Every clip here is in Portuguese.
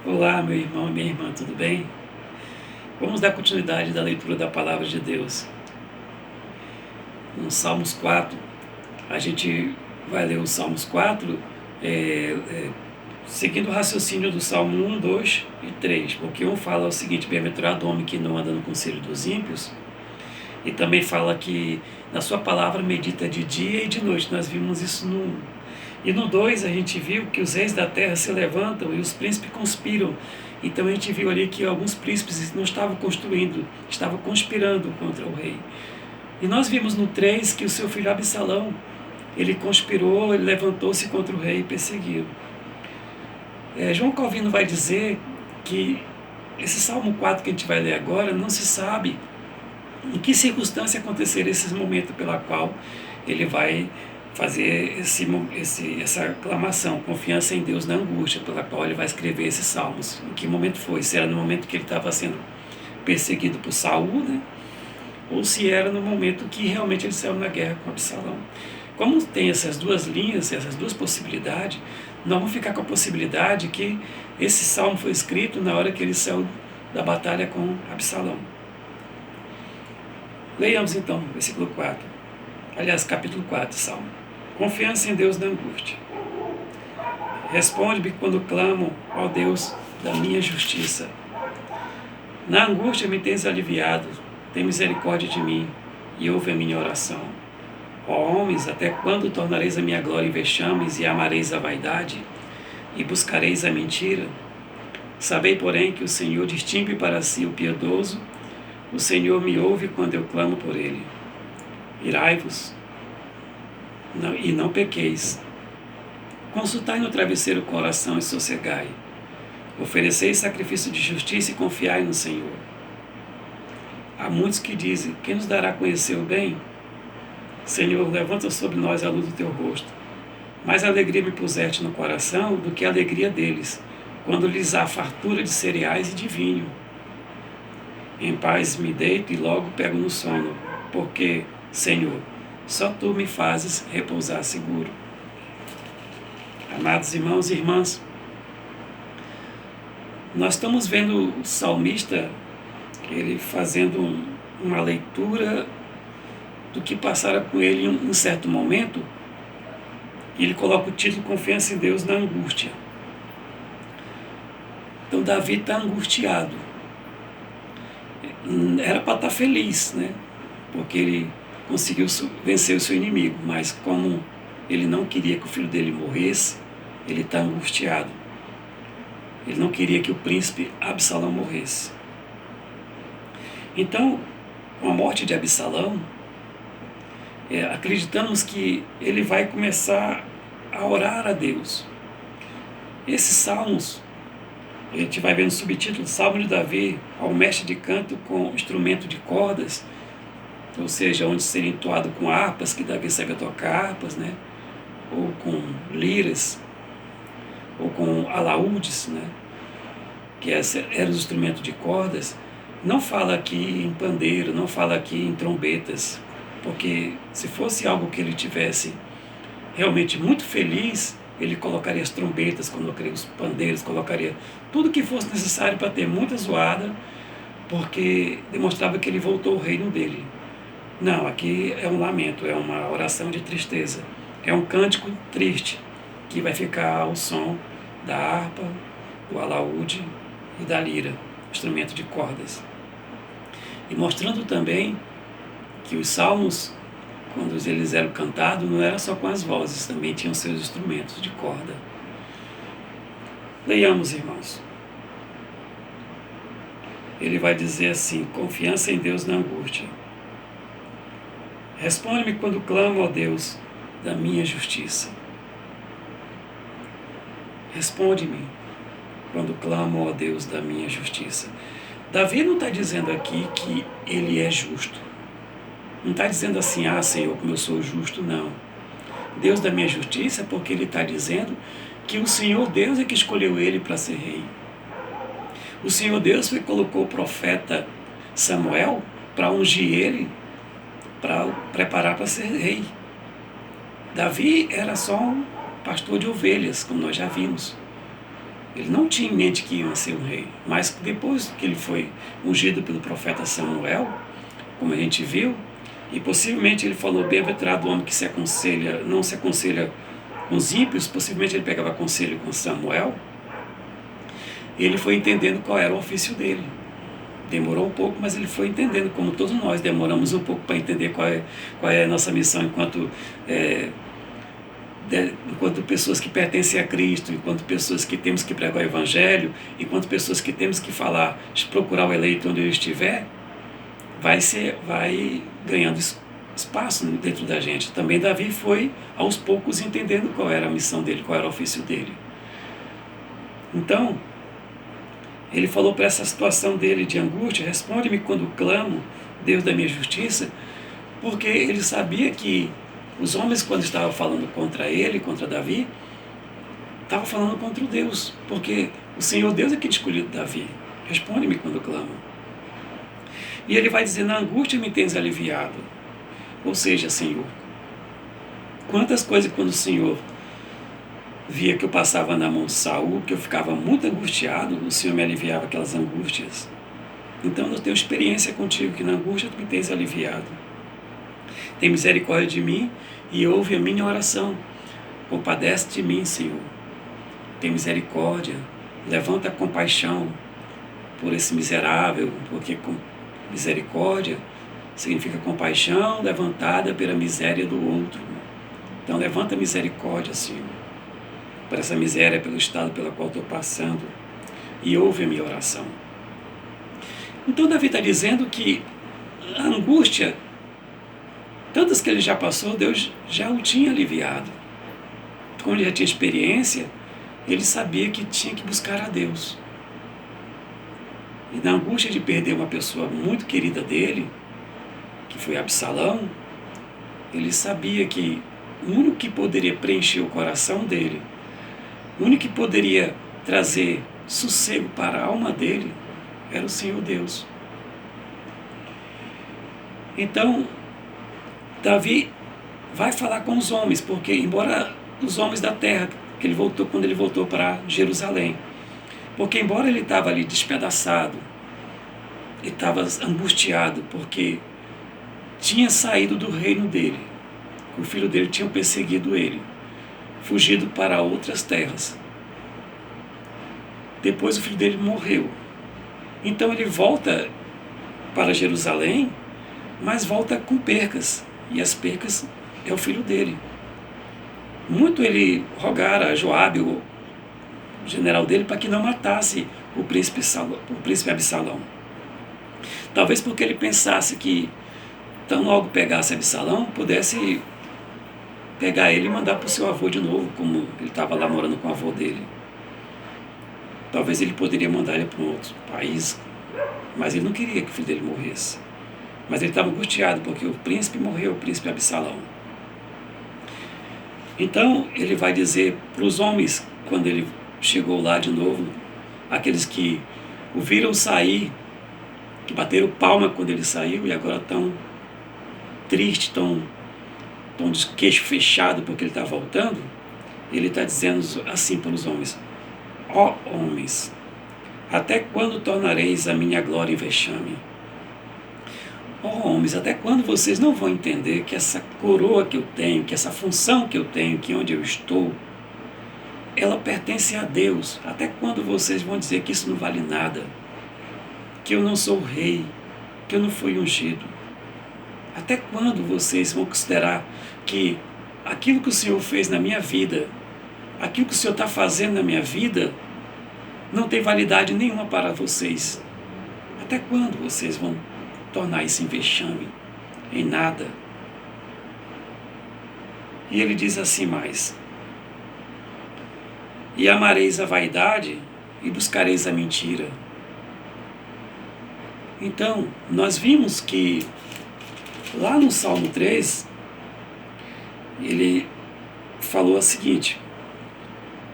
Olá, meu irmão e minha irmã, tudo bem? Vamos dar continuidade da leitura da Palavra de Deus. No Salmos 4, a gente vai ler os Salmos 4, seguindo o raciocínio do Salmo 1, 2 e 3, porque um fala o seguinte: bem-aventurado o homem que não anda no conselho dos ímpios, e também fala que na sua palavra medita de dia e de noite. Nós vimos isso no 1. E no 2 a gente viu que os reis da terra se levantam e os príncipes conspiram. Então a gente viu ali que alguns príncipes não estavam construindo, estavam conspirando contra o rei. E nós vimos no 3 que o seu filho Absalão, ele conspirou, ele levantou-se contra o rei e perseguiu. João Calvino vai dizer que esse Salmo 4 que a gente vai ler agora, não se sabe em que circunstância aconteceram esses momentos pela qual ele vai fazer essa aclamação, confiança em Deus na angústia, pela qual ele vai escrever esses salmos. Em que momento foi? Se era no momento que ele estava sendo perseguido por Saul, né? Ou se era no momento que realmente ele saiu na guerra com Absalão. Como tem essas duas linhas, essas duas possibilidades, nós vamos ficar com a possibilidade que esse salmo foi escrito na hora que ele saiu da batalha com Absalão. Leiamos então, versículo 4. Aliás, capítulo 4, Salmo. Confiança em Deus na angústia. Responde-me quando clamo ao Deus da minha justiça. Na angústia me tens aliviado, tem misericórdia de mim e ouve a minha oração. Ó homens, até quando tornareis a minha glória em vexames e amareis a vaidade e buscareis a mentira? Sabei, porém, que o Senhor distingue para si o piedoso, o Senhor me ouve quando eu clamo por ele. Irai-vos e não pequeis. Consultai no travesseiro o coração e sossegai. Ofereceis sacrifício de justiça e confiai no Senhor. Há muitos que dizem: quem nos dará a conhecer o bem? Senhor, levanta sobre nós a luz do teu rosto. Mais alegria me puseste no coração do que a alegria deles, quando lhes há fartura de cereais e de vinho. Em paz me deito e logo pego no sono, porque, Senhor, só Tu me fazes repousar seguro. Amados irmãos e irmãs, nós estamos vendo o salmista, ele fazendo uma leitura do que passara com ele em um certo momento, e ele coloca o título Confiança em Deus na angústia. Então Davi está angustiado. Era para estar feliz, né? Porque ele conseguiu vencer o seu inimigo, mas como ele não queria que o filho dele morresse, ele está angustiado. Ele não queria que o príncipe Absalão morresse. Então, com a morte de Absalão, acreditamos que ele vai começar a orar a Deus. Esses salmos, a gente vai ver no subtítulo, Salmo de Davi, ao mestre de canto com instrumento de cordas, ou seja, onde seria entoado com harpas, que Davi sabia tocar harpas, né? Ou com liras, ou com alaúdes, né? Que eram os instrumentos de cordas. Não fala aqui em pandeiro, não fala aqui em trombetas, porque se fosse algo que ele tivesse realmente muito feliz, ele colocaria as trombetas, colocaria os pandeiros, colocaria tudo que fosse necessário para ter muita zoada, porque demonstrava que ele voltou ao reino dele. Não, aqui é um lamento, é uma oração de tristeza, é um cântico triste, que vai ficar ao som da harpa, do alaúde e da lira, instrumento de cordas. E mostrando também que os salmos, quando eles eram cantados, não era só com as vozes, também tinham seus instrumentos de corda. Leiamos, irmãos. Ele vai dizer assim: confiança em Deus na angústia. Responde-me quando clamo, ó Deus, da minha justiça. Responde-me quando clamo, ó Deus, da minha justiça. Davi não está dizendo aqui que ele é justo. Não está dizendo assim: ah, Senhor, como eu sou justo, não. Deus da minha justiça, porque ele está dizendo que o Senhor Deus é que escolheu ele para ser rei. O Senhor Deus foi que colocou o profeta Samuel para ungir ele, para preparar para ser rei. Davi era só um pastor de ovelhas, como nós já vimos. Ele não tinha em mente que ia ser um rei, mas depois que ele foi ungido pelo profeta Samuel, como a gente viu, e possivelmente ele falou: bem-aventurado o homem que não se aconselha com os ímpios, possivelmente ele pegava conselho com Samuel, e ele foi entendendo qual era o ofício dele. Demorou um pouco, mas ele foi entendendo, como todos nós demoramos um pouco para entender qual é a nossa missão enquanto pessoas que pertencem a Cristo, enquanto pessoas que temos que pregar o Evangelho, enquanto pessoas que temos que falar, procurar o eleito onde ele estiver, vai ganhando espaço dentro da gente. Também Davi foi, aos poucos, entendendo qual era a missão dele, qual era o ofício dele. Então, ele falou para essa situação dele de angústia: responde-me quando clamo, Deus da minha justiça, porque ele sabia que os homens, quando estavam falando contra ele, contra Davi, estavam falando contra o Deus, porque o Senhor Deus é quem escolheu Davi. Responde-me quando clamo. E ele vai dizer: na angústia me tens aliviado. Ou seja, Senhor, quantas coisas quando o Senhor via que eu passava na mão de Saul, que eu ficava muito angustiado, o Senhor me aliviava aquelas angústias. Então eu tenho experiência contigo, que na angústia tu me tens aliviado. Tem misericórdia de mim e ouve a minha oração. Compadece de mim, Senhor. Tem misericórdia. Levanta compaixão por esse miserável, porque misericórdia significa compaixão levantada pela miséria do outro. Então levanta misericórdia, Senhor, por essa miséria, pelo estado pelo qual estou passando, e ouve a minha oração. Então Davi está dizendo que a angústia, tantas que ele já passou, Deus já o tinha aliviado. Como ele já tinha experiência, ele sabia que tinha que buscar a Deus. E na angústia de perder uma pessoa muito querida dele, que foi Absalão, ele sabia que o único que poderia preencher o coração dele, o único que poderia trazer sossego para a alma dele, era o Senhor Deus. Então, Davi vai falar com os homens, porque embora os homens da terra, quando ele voltou para Jerusalém, porque embora ele estava ali despedaçado, ele estava angustiado, porque tinha saído do reino dele, o filho dele tinha perseguido ele, fugido para outras terras. Depois o filho dele morreu. Então ele volta para Jerusalém, mas volta com percas, e as percas é o filho dele. Muito ele rogara a Joabe, o general dele, para que não matasse o príncipe Absalão. Talvez porque ele pensasse que, tão logo pegasse Absalão, pudesse pegar ele e mandar para o seu avô de novo, como ele estava lá morando com o avô dele. Talvez ele poderia mandar ele para um outro país, mas ele não queria que o filho dele morresse. Mas ele estava angustiado, porque o príncipe morreu, o príncipe Absalão. Então ele vai dizer para os homens, quando ele chegou lá de novo, aqueles que o viram sair, que bateram palma quando ele saiu e agora estão tristes, estão de queixo fechado porque ele está voltando, ele está dizendo assim para os homens: ó homens, até quando tornareis a minha glória em vexame? Ó homens, até quando vocês não vão entender que essa coroa que eu tenho, que essa função que eu tenho, que onde eu estou, ela pertence a Deus? Até quando vocês vão dizer que isso não vale nada? Que eu não sou rei, que eu não fui ungido? Até quando vocês vão considerar que aquilo que o Senhor fez na minha vida, aquilo que o Senhor está fazendo na minha vida, não tem validade nenhuma para vocês? Até quando vocês vão tornar isso em vexame, em nada? E ele diz assim mais: e amareis a vaidade e buscareis a mentira. Então, nós vimos que lá no Salmo 3, ele falou o seguinte: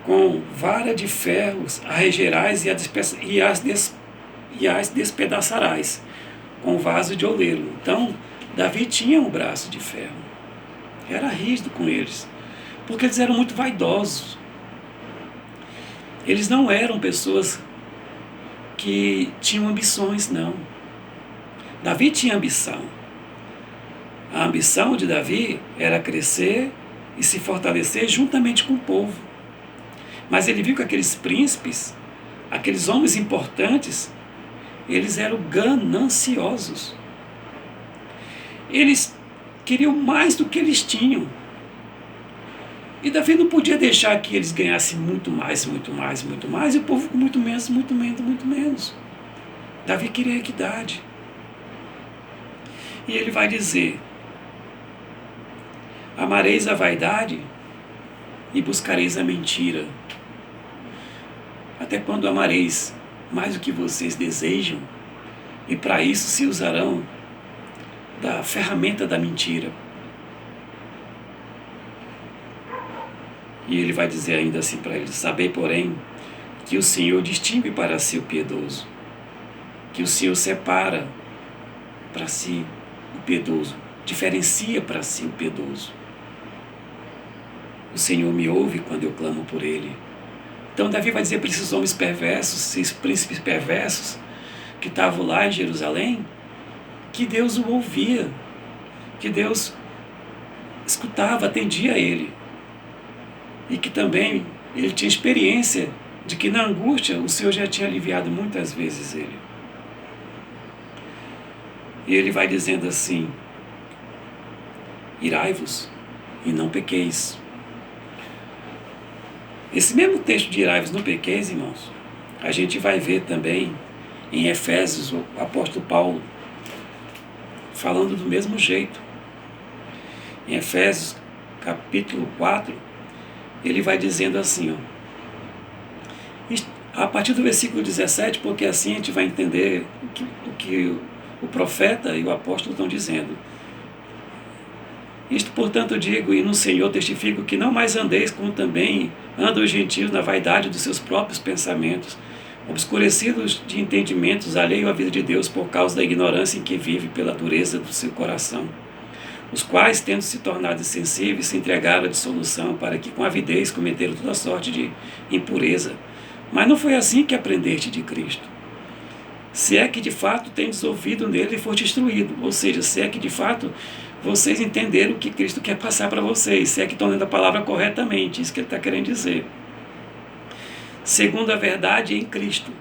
com vara de ferros a regerás e as despedaçarás com vaso de oleiro. Então, Davi tinha um braço de ferro, era rígido com eles, porque eles eram muito vaidosos. Eles não eram pessoas que tinham ambições, não. Davi tinha ambição. A ambição de Davi era crescer e se fortalecer juntamente com o povo. Mas ele viu que aqueles príncipes, aqueles homens importantes, eles eram gananciosos. Eles queriam mais do que eles tinham. E Davi não podia deixar que eles ganhassem muito mais, muito mais, muito mais, e o povo com muito menos, muito menos, muito menos. Davi queria equidade. E ele vai dizer: amareis a vaidade e buscareis a mentira. Até quando amareis mais do que vocês desejam, e para isso se usarão da ferramenta da mentira. E ele vai dizer ainda assim para eles: sabei, porém, que o Senhor distingue para si o piedoso, que o Senhor separa para si o piedoso, diferencia para si o piedoso. O Senhor me ouve quando eu clamo por Ele. Então Davi vai dizer para esses homens perversos, esses príncipes perversos, que estavam lá em Jerusalém, que Deus o ouvia, que Deus escutava, atendia a ele. E que também ele tinha experiência de que na angústia o Senhor já tinha aliviado muitas vezes ele. E ele vai dizendo assim: irai-vos e não pequeis. Esse mesmo texto de irai-vos não pequeis, irmãos, a gente vai ver também em Efésios, o apóstolo Paulo falando do mesmo jeito. Em Efésios capítulo 4, ele vai dizendo assim, a partir do versículo 17, porque assim a gente vai entender o que o profeta e o apóstolo estão dizendo. Isto, portanto, digo, e no Senhor testifico, que não mais andeis como também andam os gentios na vaidade dos seus próprios pensamentos, obscurecidos de entendimentos, alheio à vida de Deus por causa da ignorância em que vive pela dureza do seu coração, os quais, tendo se tornado insensíveis, se entregaram à dissolução, para que com avidez cometeram toda sorte de impureza. Mas não foi assim que aprendeste de Cristo. Se é que de fato tendes ouvido nele e foste instruído, ou seja, se é que de fato vocês entenderam o que Cristo quer passar para vocês, se é que estão lendo a palavra corretamente, isso que ele está querendo dizer. Segundo a verdade em Cristo,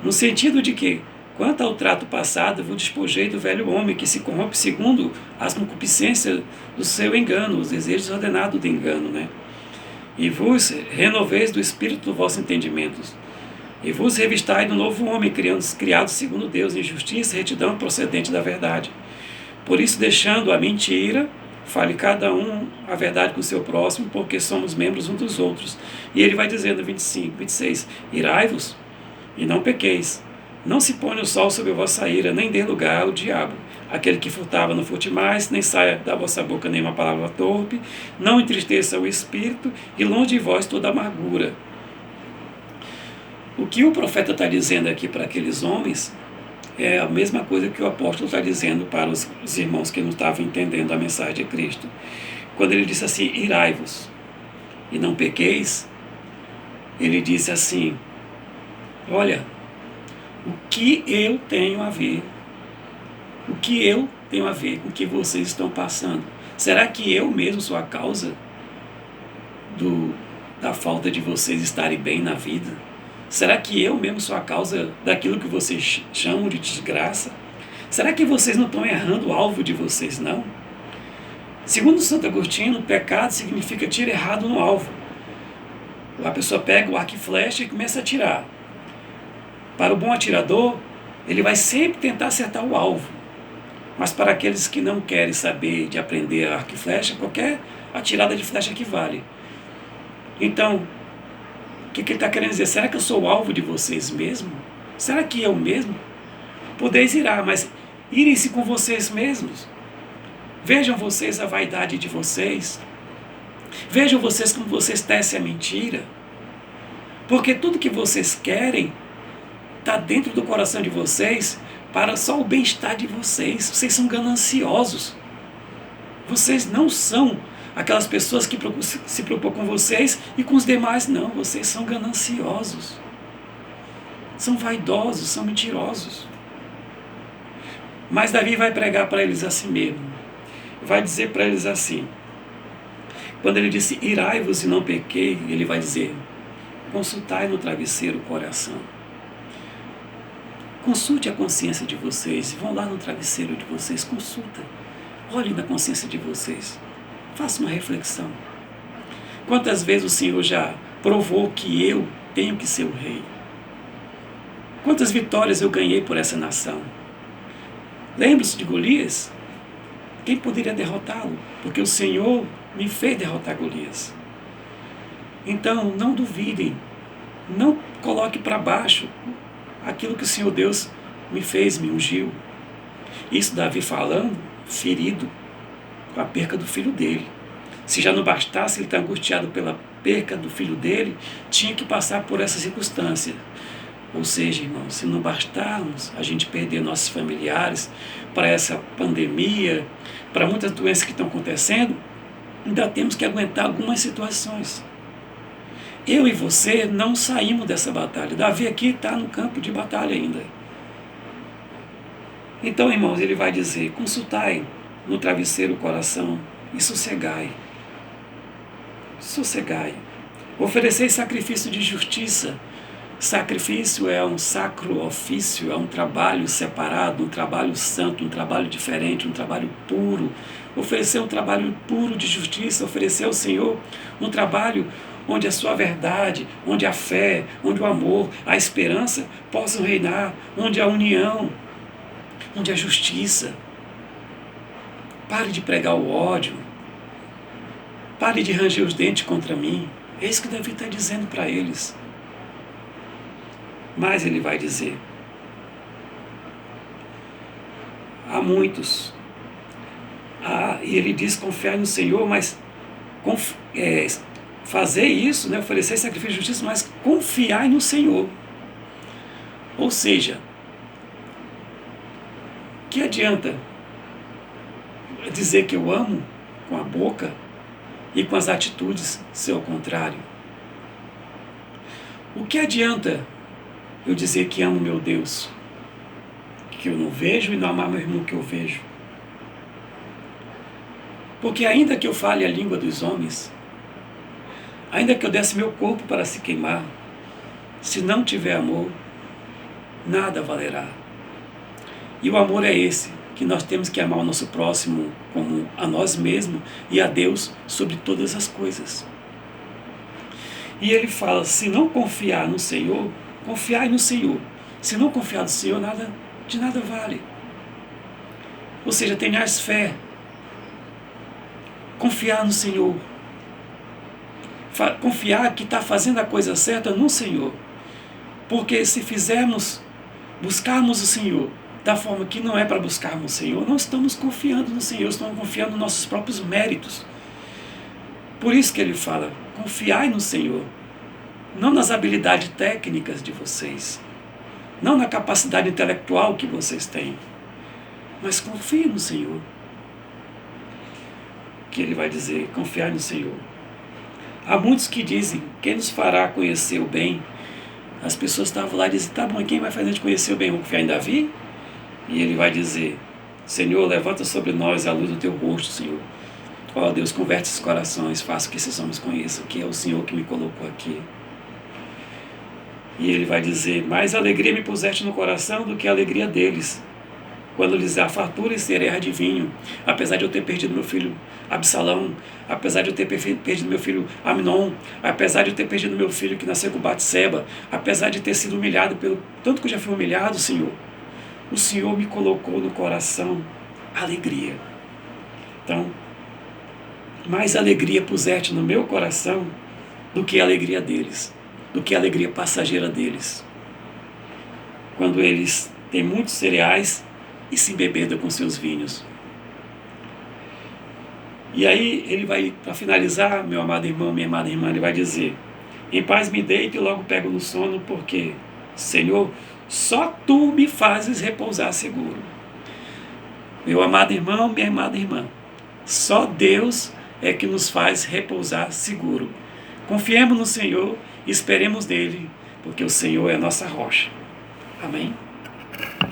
no sentido de que, quanto ao trato passado, vos despojei do velho homem, que se corrompe segundo as concupiscências do seu engano, os desejos ordenados do engano, né? E vos renoveis do espírito do vosso entendimento, e vos revistai do novo homem, criado segundo Deus, em justiça e retidão procedente da verdade. Por isso, deixando a mentira, fale cada um a verdade com o seu próximo, porque somos membros uns dos outros. E ele vai dizendo, 25, 26, irai-vos e não pequeis. Não se ponha o sol sobre a vossa ira, nem dê lugar ao diabo. Aquele que furtava não furte mais, nem saia da vossa boca nenhuma palavra torpe, não entristeça o espírito, e longe de vós toda amargura. O que o profeta está dizendo aqui para aqueles homens é a mesma coisa que o apóstolo está dizendo para os irmãos que não estavam entendendo a mensagem de Cristo. Quando ele disse assim, irai-vos e não pequeis, ele disse assim, olha, o que eu tenho a ver? O que eu tenho a ver com o que vocês estão passando? Será que eu mesmo sou a causa da falta de vocês estarem bem na vida? Será que eu mesmo sou a causa daquilo que vocês chamam de desgraça? Será que vocês não estão errando o alvo de vocês, não? Segundo Santo Agostinho, pecado significa tiro errado no alvo. A pessoa pega o arco e flecha e começa a atirar. Para o bom atirador, ele vai sempre tentar acertar o alvo. Mas para aqueles que não querem saber de aprender arco e flecha, qualquer atirada de flecha equivale. Então, o que ele está querendo dizer? Será que eu sou o alvo de vocês mesmo? Será que eu mesmo? Podeis irar, mas irem-se com vocês mesmos. Vejam vocês a vaidade de vocês. Vejam vocês como vocês tecem a mentira. Porque tudo que vocês querem está dentro do coração de vocês para só o bem-estar de vocês. Vocês são gananciosos. Vocês não são Aquelas pessoas que se preocupam com vocês e com os demais não. Vocês são gananciosos, são vaidosos, são mentirosos. Mas Davi vai pregar para eles assim mesmo. Vai dizer para eles assim. Quando ele disse, irai-vos e não pequei, ele vai dizer, consultai no travesseiro o coração. Consulte a consciência de vocês. Vão lá no travesseiro de vocês, consulta. Olhem na consciência de vocês. Faça uma reflexão. Quantas vezes o Senhor já provou que eu tenho que ser o rei? Quantas vitórias eu ganhei por essa nação? Lembre-se de Golias? Quem poderia derrotá-lo? Porque o Senhor me fez derrotar Golias. Então, não duvidem. Não coloque para baixo aquilo que o Senhor Deus me fez, me ungiu. Isso Davi falando, ferido, com a perca do filho dele. Se já não bastasse ele estar angustiado pela perca do filho dele, tinha que passar por essa circunstância. Ou seja, irmãos, se não bastarmos a gente perder nossos familiares para essa pandemia, para muitas doenças que estão acontecendo, ainda temos que aguentar algumas situações. Eu e você não saímos dessa batalha. Davi aqui está no campo de batalha ainda. Então, irmãos, ele vai dizer, consultai no travesseiro o coração e sossegai. Sossegai. Oferecei sacrifício de justiça. Sacrifício é um sacro ofício, é um trabalho separado, um trabalho santo, um trabalho diferente, um trabalho puro. Oferecer um trabalho puro de justiça, oferecer ao Senhor um trabalho onde a sua verdade, onde a fé, onde o amor, a esperança possam reinar, onde a união, onde a justiça. Pare de pregar o ódio, pare de ranger os dentes contra mim. É isso que Davi está dizendo para eles. Mas ele vai dizer, há muitos, e ele diz confiar no Senhor, mas fazer isso, né, oferecer sacrifício de justiça, mas confiar no Senhor. Ou seja, que adianta dizer que eu amo com a boca e com as atitudes ser ao contrário? O que adianta eu dizer que amo meu Deus, que eu não vejo, e não amar meu irmão que eu vejo? Porque ainda que eu fale a língua dos homens, ainda que eu desse meu corpo para se queimar, se não tiver amor, nada valerá. E o amor é esse, que nós temos que amar o nosso próximo como a nós mesmos e a Deus sobre todas as coisas. E ele fala, se não confiar no Senhor, confiai no Senhor. Se não confiar no Senhor, de nada vale. Ou seja, tenhais fé. Confiar no Senhor. Confiar que está fazendo a coisa certa no Senhor. Porque se buscarmos o Senhor da forma que não é para buscarmos o Senhor, não estamos confiando no Senhor, estamos confiando nos nossos próprios méritos. Por isso que ele fala, confiai no Senhor. Não nas habilidades técnicas de vocês, não na capacidade intelectual que vocês têm, mas confie no Senhor. Que ele vai dizer, confiar no Senhor. Há muitos que dizem, quem nos fará conhecer o bem? As pessoas estavam lá e dizem, tá bom, e quem vai fazer a gente conhecer o bem? Vamos confiar em Davi? E ele vai dizer, Senhor, levanta sobre nós a luz do teu rosto, Senhor. Ó Deus, converte esses corações, faça que esses homens conheçam que é o Senhor que me colocou aqui. E ele vai dizer, mais alegria me puseste no coração do que a alegria deles, quando lhes há fartura e cereja de vinho. Apesar de eu ter perdido meu filho Absalão, apesar de eu ter perdido meu filho Amnon, apesar de eu ter perdido meu filho que nasceu com Batseba, apesar de ter sido humilhado pelo tanto que eu já fui humilhado, Senhor, o Senhor me colocou no coração alegria. Então, mais alegria puseste no meu coração do que a alegria deles, do que a alegria passageira deles. Quando eles têm muitos cereais e se embebedam com seus vinhos. E aí ele vai, para finalizar, meu amado irmão, minha amada irmã, ele vai dizer, em paz me deito e logo pego no sono, porque, Senhor, só Tu me fazes repousar seguro. Meu amado irmão, minha amada irmã, só Deus é que nos faz repousar seguro. Confiemos no Senhor e esperemos nele, porque o Senhor é a nossa rocha. Amém?